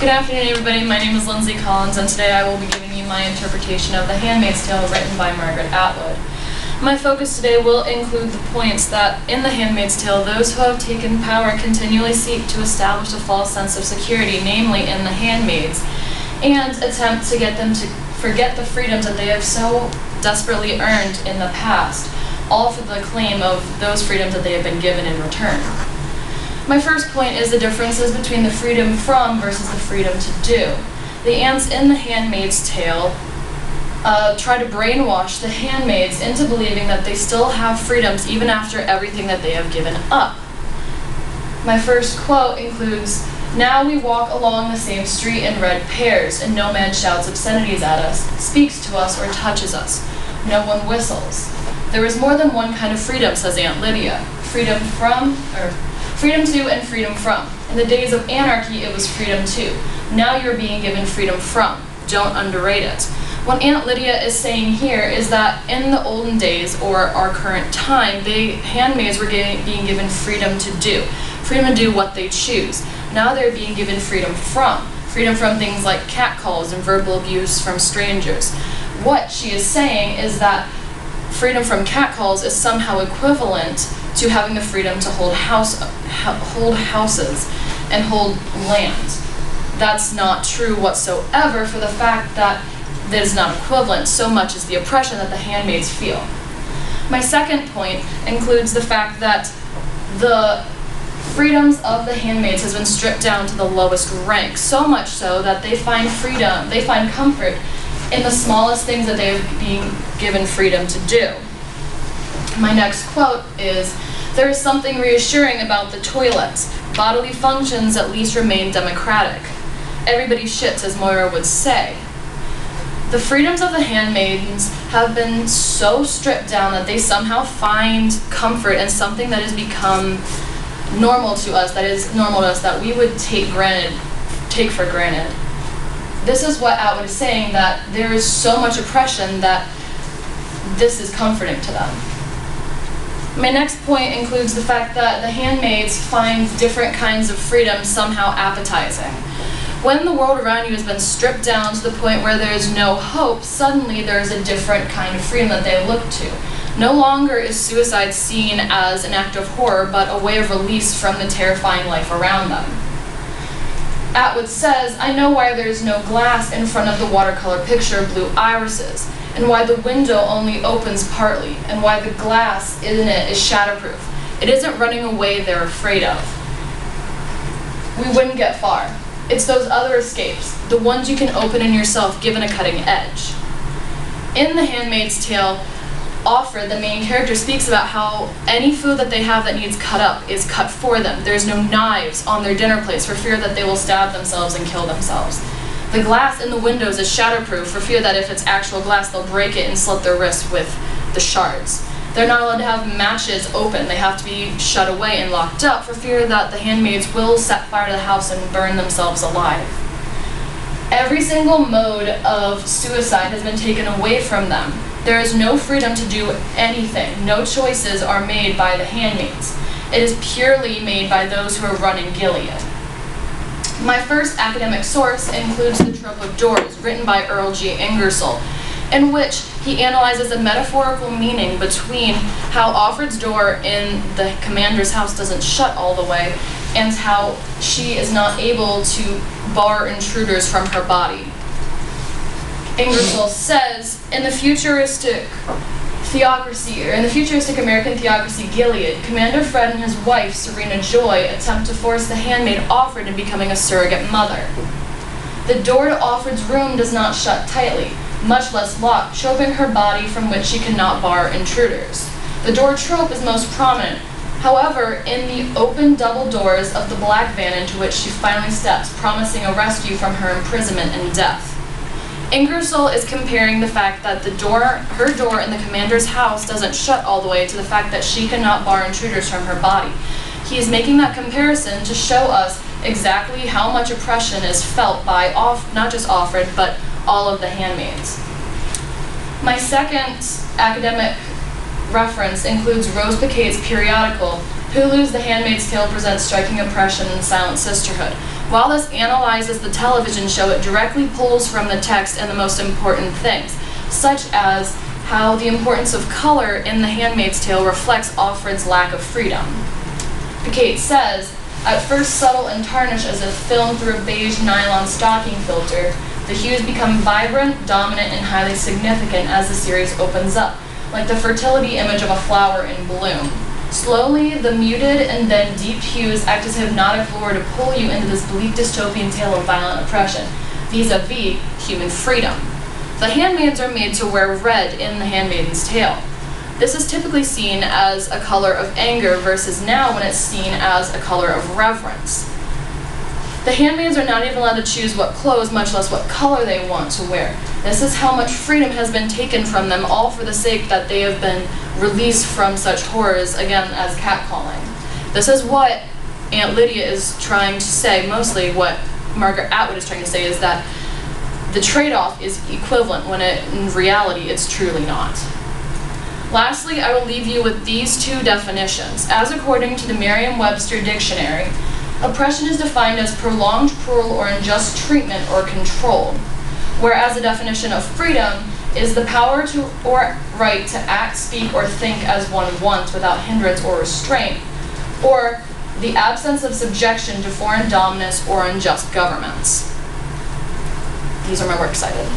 Good afternoon, everybody. My name is Lindsey Collins, and today I will be giving you my interpretation of The Handmaid's Tale written by Margaret Atwood. My focus today will include the points that, in The Handmaid's Tale, those who have taken power continually seek to establish a false sense of security, namely in the handmaids, and attempt to get them to forget the freedoms that they have so desperately earned in the past, all for the claim of those freedoms that they have been given in return. My first point is the differences between the freedom from versus the freedom to do. The aunts in The Handmaid's Tale try to brainwash the handmaids into believing that they still have freedoms even after everything that they have given up. My first quote includes, "Now we walk along the same street in red pairs, and no man shouts obscenities at us, speaks to us, or touches us. No one whistles. There is more than one kind of freedom," says Aunt Lydia. Freedom to and freedom from. In the days of anarchy, it was freedom to. Now you're being given freedom from. Don't underrate it. What Aunt Lydia is saying here is that in the olden days, or our current time, the handmaids were being given freedom to do. Freedom to do what they choose. Now they're being given freedom from. Freedom from things like catcalls and verbal abuse from strangers. What she is saying is that freedom from catcalls is somehow equivalent to having the freedom to hold houses and hold land. That's not true whatsoever, for the fact that that is not equivalent so much as the oppression that the handmaids feel. My second point includes the fact that the freedoms of the handmaids has been stripped down to the lowest rank, so much so that they find comfort in the smallest things that they have been given freedom to do. My next quote is, "There is something reassuring about the toilets. Bodily functions at least remain democratic. Everybody shits, as Moira would say." The freedoms of the handmaids have been so stripped down that they somehow find comfort in something that has become normal to us, that we would take for granted. This is what Atwood is saying, that there is so much oppression that this is comforting to them. My next point includes the fact that the handmaids find different kinds of freedom somehow appetizing. When the world around you has been stripped down to the point where there is no hope, suddenly there is a different kind of freedom that they look to. No longer is suicide seen as an act of horror, but a way of release from the terrifying life around them. Atwood says, "I know why there is no glass in front of the watercolor picture of blue irises, and why the window only opens partly, and why the glass in it is shatterproof. It isn't running away they're afraid of. We wouldn't get far. It's those other escapes, the ones you can open in yourself given a cutting edge." In The Handmaid's Tale, Offred, the main character, speaks about how any food that they have that needs cut up is cut for them. There's no knives on their dinner plates for fear that they will stab themselves and kill themselves. The glass in the windows is shatterproof for fear that if it's actual glass, they'll break it and slit their wrists with the shards. They're not allowed to have matches open. They have to be shut away and locked up for fear that the handmaids will set fire to the house and burn themselves alive. Every single mode of suicide has been taken away from them. There is no freedom to do anything. No choices are made by the handmaids. It is purely made by those who are running Gilead. My first academic source includes The Trope of Doors, written by Earl G. Ingersoll, in which he analyzes the metaphorical meaning between how Offred's door in the commander's house doesn't shut all the way, and how she is not able to bar intruders from her body. Ingersoll says, in the futuristic American theocracy Gilead, Commander Fred and his wife, Serena Joy, attempt to force the handmaid Offred into becoming a surrogate mother. The door to Offred's room does not shut tightly, much less lock, showing her body from which she cannot bar intruders. The door trope is most prominent, however, in the open double doors of the black van into which she finally steps, promising a rescue from her imprisonment and death. Ingersoll is comparing the fact that her door in the commander's house doesn't shut all the way to the fact that she cannot bar intruders from her body. He is making that comparison to show us exactly how much oppression is felt by not just Offred, but all of the handmaids. My second academic reference includes Rose Paquet's periodical, Hulu's The Handmaid's Tale presents striking oppression and silent sisterhood. While this analyzes the television show, it directly pulls from the text and the most important things, such as how the importance of color in The Handmaid's Tale reflects Offred's lack of freedom. Kate says, at first subtle and tarnished as if filmed through a beige nylon stocking filter, the hues become vibrant, dominant, and highly significant as the series opens up, like the fertility image of a flower in bloom. Slowly, the muted and then deep hues act as hypnotic lure to pull you into this bleak dystopian tale of violent oppression, vis-a-vis human freedom. The handmaids are made to wear red in The Handmaid's Tale. This is typically seen as a color of anger versus now when it's seen as a color of reverence. The handmaids are not even allowed to choose what clothes, much less what color they want to wear. This is how much freedom has been taken from them, all for the sake that they have been released from such horrors, again, as catcalling. This is what Aunt Lydia is trying to say, mostly what Margaret Atwood is trying to say, is that the trade-off is equivalent when in reality it's truly not. Lastly, I will leave you with these two definitions. As according to the Merriam-Webster Dictionary, oppression is defined as prolonged, cruel, or unjust treatment or control, whereas the definition of freedom is the power to or right to act, speak, or think as one wants without hindrance or restraint, or the absence of subjection to foreign dominance or unjust governments. These are my works cited.